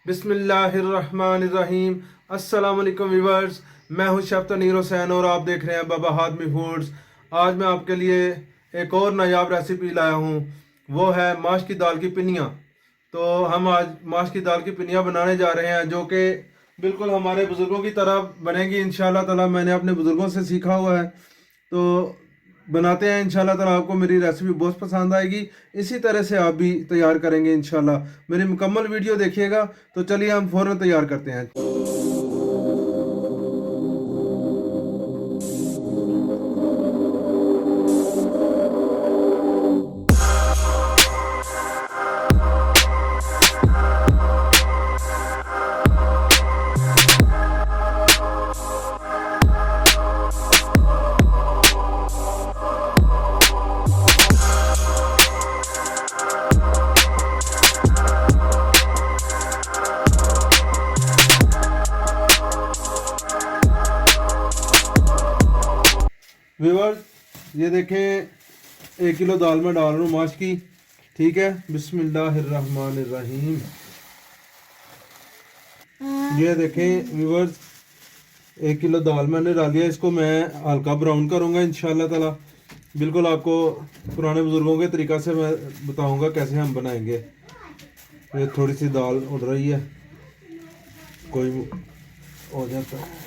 बिस्मिल्लाहिर्रहमानिर्रहीम। अस्सलाम वालेकुम व्यूअर्स, मैं हूं शेफ तनीर हुसैन और आप देख रहे हैं बाबा हादमी फूड्स। आज मैं आपके लिए एक और नायाब रेसिपी लाया हूं, वो है माश की दाल की पिनिया। तो हम आज माश की दाल की पिनिया बनाने जा रहे हैं, जो कि बिल्कुल हमारे बुज़ुर्गों की तरह बनेगी इंशाल्लाह ताला। मैंने अपने बुज़ुर्गों से सीखा हुआ है, तो बनाते हैं इंशाल्लाह ताला। आपको मेरी रेसिपी बहुत पसंद आएगी, इसी तरह से आप भी तैयार करेंगे इंशाल्लाह। मेरी मुकम्मल वीडियो देखिएगा। तो चलिए हम फ़ौरन तैयार करते हैं। व्यूअर्स, ये देखें 1 किलो दाल में डाल रहा हूँ माश की। ठीक है, बिस्मिल्लाहिर्रहमानिर्रहीम। ये देखें व्यूअर्स, 1 किलो दाल मैंने डाल दिया। इसको मैं हल्का ब्राउन करूँगा इंशाल्लाह ताला। बिल्कुल आपको पुराने बुज़ुर्गों के तरीक़ा से मैं बताऊँगा कैसे हम बनाएंगे। ये थोड़ी सी दाल उड़ रही है, कोई हो जाता है।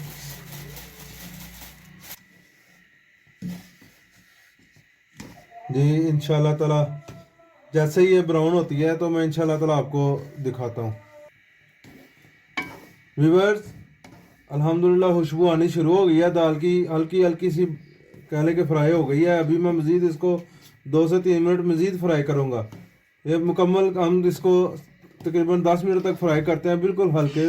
जी इंशाल्लाह ताला जैसे ही ये ब्राउन होती है तो मैं इंशाल्लाह ताला आपको दिखाता हूँ। व्यूअर्स, अल्हम्दुलिल्लाह खुशबू आनी शुरू हो गई है दाल की, हल्की हल्की सी कह लें कि फ्राई हो गई है। अभी मैं मज़ीद इसको 2 से 3 मिनट मज़ीद फ्राई करूँगा। ये मुकम्मल हम इसको तकरीबन 10 मिनट तक फ्राई करते हैं, बिल्कुल हल्के।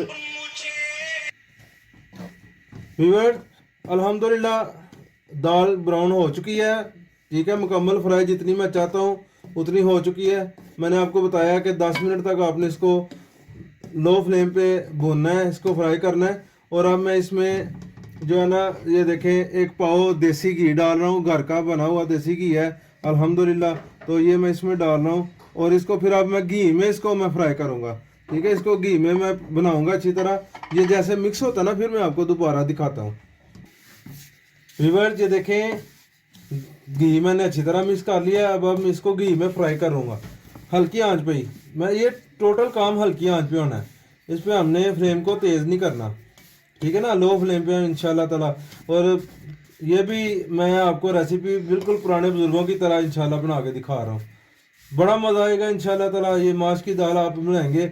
व्यूअर्स, अल्हम्दुलिल्लाह दाल ब्राउन हो चुकी है। ठीक है, मुकम्मल फ्राई जितनी मैं चाहता हूँ उतनी हो चुकी है। मैंने आपको बताया कि 10 मिनट तक आपने इसको लो फ्लेम पे भूनना है, इसको फ्राई करना है। और अब मैं इसमें जो है ना, ये देखें 1 पाव देसी घी डाल रहा हूँ। घर का बना हुआ देसी घी है अल्हम्दुलिल्लाह। तो ये मैं इसमें डाल रहा हूँ और इसको फिर अब मैं घी में इसको मैं फ्राई करूँगा। ठीक है, इसको घी में मैं बनाऊँगा अच्छी तरह। ये जैसे मिक्स होता है ना, फिर मैं आपको दोबारा दिखाता हूँ। व्यूअर्स, ये देखें घी मैंने अच्छी तरह मिक्स कर लिया। अब मैं इसको घी में फ्राई करूँगा हल्की आंच पे ही। मैं ये टोटल काम हल्की आंच पे होना है, इस पे हमने फ्लेम को तेज़ नहीं करना। ठीक है ना, लो फ्लेम पे इंशाल्लाह ताला। और ये भी मैं आपको रेसिपी बिल्कुल पुराने बुजुर्गों की तरह इंशाल्लाह बना के दिखा रहा हूँ। बड़ा मज़ा आएगा इंशाल्लाह ताला। ये माश की दाल आप बनाएंगे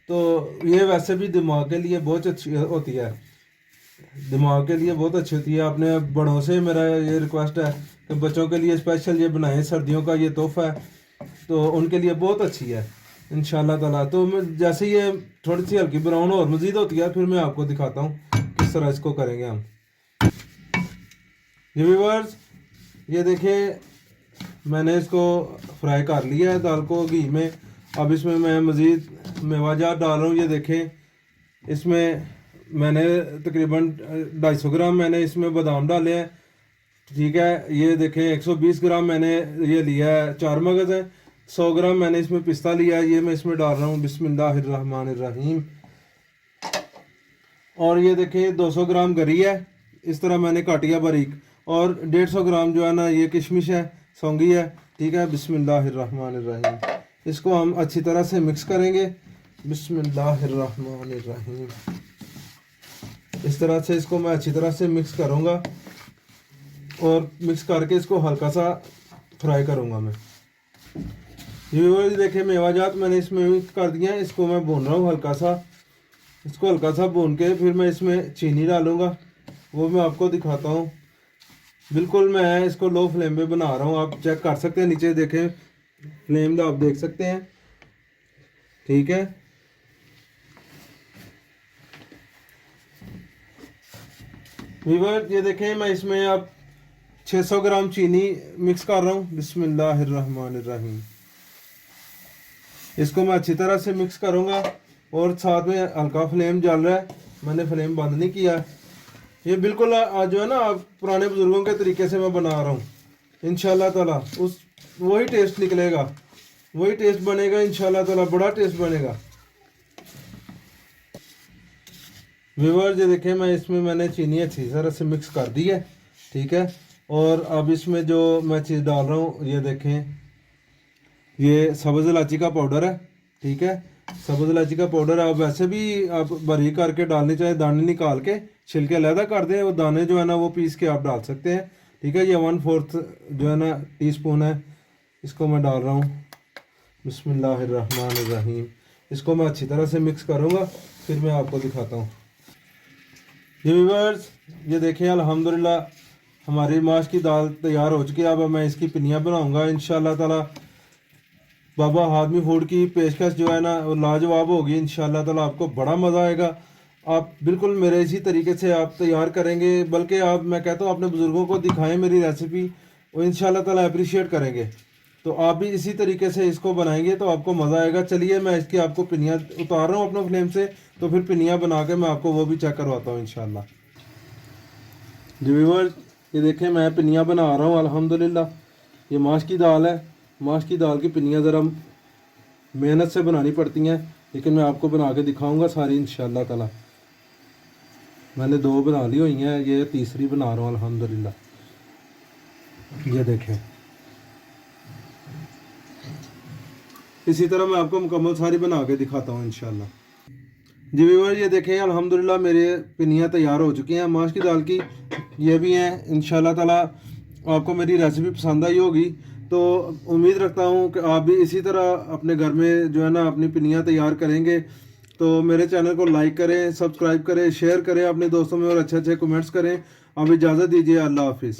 तो ये वैसे भी दिमाग के लिए बहुत अच्छी होती है, दिमाग के लिए बहुत अच्छी होती है। अपने बड़ों से मेरा ये रिक्वेस्ट है कि बच्चों के लिए स्पेशल ये बनाएं, सर्दियों का ये तोहफा है तो उनके लिए बहुत अच्छी है इंशाल्लाह ताला। तो मैं जैसे ये थोड़ी सी हल्की ब्राउन और मज़ीद होती है, फिर मैं आपको दिखाता हूँ किस तरह इसको करेंगे हम। ये व्यूअर्स, ये देखें मैंने इसको फ्राई कर लिया है दाल को घी में। अब इसमें मैं मज़ीद मेवाजात डाल रहा हूँ। ये देखें इसमें मैंने तकरीबन 250 ग्राम मैंने इसमें बादाम डाले हैं। ठीक है, ये देखें 120 ग्राम मैंने ये लिया है 4 मगज़ है। 100 ग्राम मैंने इसमें पिस्ता लिया है, ये मैं इसमें डाल रहा हूँ बिस्मिल्लाहिर्रहमानिर्रहीम। और ये देखें 200 ग्राम गरी है, इस तरह मैंने काटिया बारीक। और 150 ग्राम जो है ना ये किशमिश है, सौंगी है। ठीक है, बिस्मिल्लाहिर्रहमानिर्रहीम। इसको हम अच्छी तरह से मिक्स करेंगे बिस्मिल्लाहिर्रहमानिर्रहीम। इस तरह से इसको मैं अच्छी तरह से मिक्स करूँगा और मिक्स करके इसको हल्का सा फ्राई करूँगा मैं। ये देखें मेवाजात मैंने इसमें मिक्स कर दिया है, इसको मैं भून रहा हूँ हल्का सा। इसको हल्का सा भून के फिर मैं इसमें चीनी डालूँगा, वो मैं आपको दिखाता हूँ। बिल्कुल मैं इसको लो फ्लेम पे बना रहा हूँ, आप चेक कर सकते हैं, नीचे देखें फ्लेम आप देख सकते हैं। ठीक है, व्यूअर्स, ये देखें मैं इसमें अब 600 ग्राम चीनी मिक्स कर रहा हूँ बिस्मिल्लाहिर्रहमानिर्रहीम। इसको मैं अच्छी तरह से मिक्स करूँगा और साथ में हल्का फ्लेम जल रहा है, मैंने फ्लेम बंद नहीं किया। ये बिल्कुल आज जो है ना आप पुराने बुजुर्गों के तरीके से मैं बना रहा हूँ इंशाल्लाह ताला। उस वही टेस्ट निकलेगा, वही टेस्ट बनेगा इंशाल्लाह ताला, बड़ा टेस्ट बनेगा। व्यूअर्स ये देखें, मैं इसमें मैंने चीनी अच्छी तरह से मिक्स कर दी है, ठीक है। और अब इसमें जो मैं चीज़ डाल रहा हूँ, ये देखें, ये सब्ज़ इलायची का पाउडर है, ठीक है। सब्ज़ इलायची का पाउडर आप वैसे भी आप बारीक करके डालनी चाहिए, दाने निकाल के छिलके अलहदा कर दें, वो दाने जो है ना वो पीस के आप डाल सकते हैं, ठीक है। ये 1/4 जो है ना टीस्पून है, इसको मैं डाल रहा हूँ। बिस्मिल्लाहिर्रहमानिर्रहीम। इसको मैं अच्छी तरह से मिक्स करूँगा, फिर मैं आपको दिखाता हूँ। ये व्यूअर्स ये देखें, अल्हम्दुलिल्लाह हमारी माश की दाल तैयार हो चुकी है। अब मैं इसकी पिनियाँ बनाऊँगा इंशाअल्लाह ताला। बाबा हादमी फूड की पेशकश जो है ना वो लाजवाब होगी इंशाअल्लाह ताला, आपको बड़ा मज़ा आएगा। आप बिल्कुल मेरे इसी तरीके से आप तैयार करेंगे, बल्कि आप, मैं कहता हूँ अपने बुज़ुर्गों को दिखाएं मेरी रेसिपी, वो इंशाअल्लाह ताला अप्रिशिएट करेंगे। तो आप भी इसी तरीके से इसको बनाएंगे तो आपको मज़ा आएगा। चलिए मैं इसकी आपको पिनियाँ उतार रहा हूँ अपने फ्लेम से, तो फिर पिनियाँ बना के मैं आपको वो भी चेक करवाता हूँ इंशाअल्लाह। जी व्यूअर्स ये देखें, मैं पिनियाँ बना रहा हूँ अल्हम्दुलिल्लाह। ये माश की दाल है, माश की दाल की पिनियाँ ज़रा मेहनत से बनानी पड़ती हैं, लेकिन मैं आपको बना के दिखाऊंगा सारी इंशाअल्लाह ताला। मैंने 2 बना ली हुई हैं, ये तीसरी बना रहा हूँ अल्हम्दुलिल्लाह। ये देखें, इसी तरह मैं आपको मुकम्मल सारी बना के दिखाता हूँ इंशाअल्लाह। जी व्यूअर ये देखें, अल्हम्दुलिल्लाह मेरे पिनियाँ तैयार हो चुकी हैं माश की दाल की, ये भी हैं। इंशाअल्लाह ताला आपको मेरी रेसिपी पसंद आई होगी, तो उम्मीद रखता हूँ कि आप भी इसी तरह अपने घर में जो है ना अपनी पिनियाँ तैयार करेंगे। तो मेरे चैनल को लाइक करें, सब्सक्राइब करें, शेयर करें अपने दोस्तों में, और अच्छे अच्छे कमेंट्स करें। आप इजाज़त दीजिए, अल्लाह हाफिज़।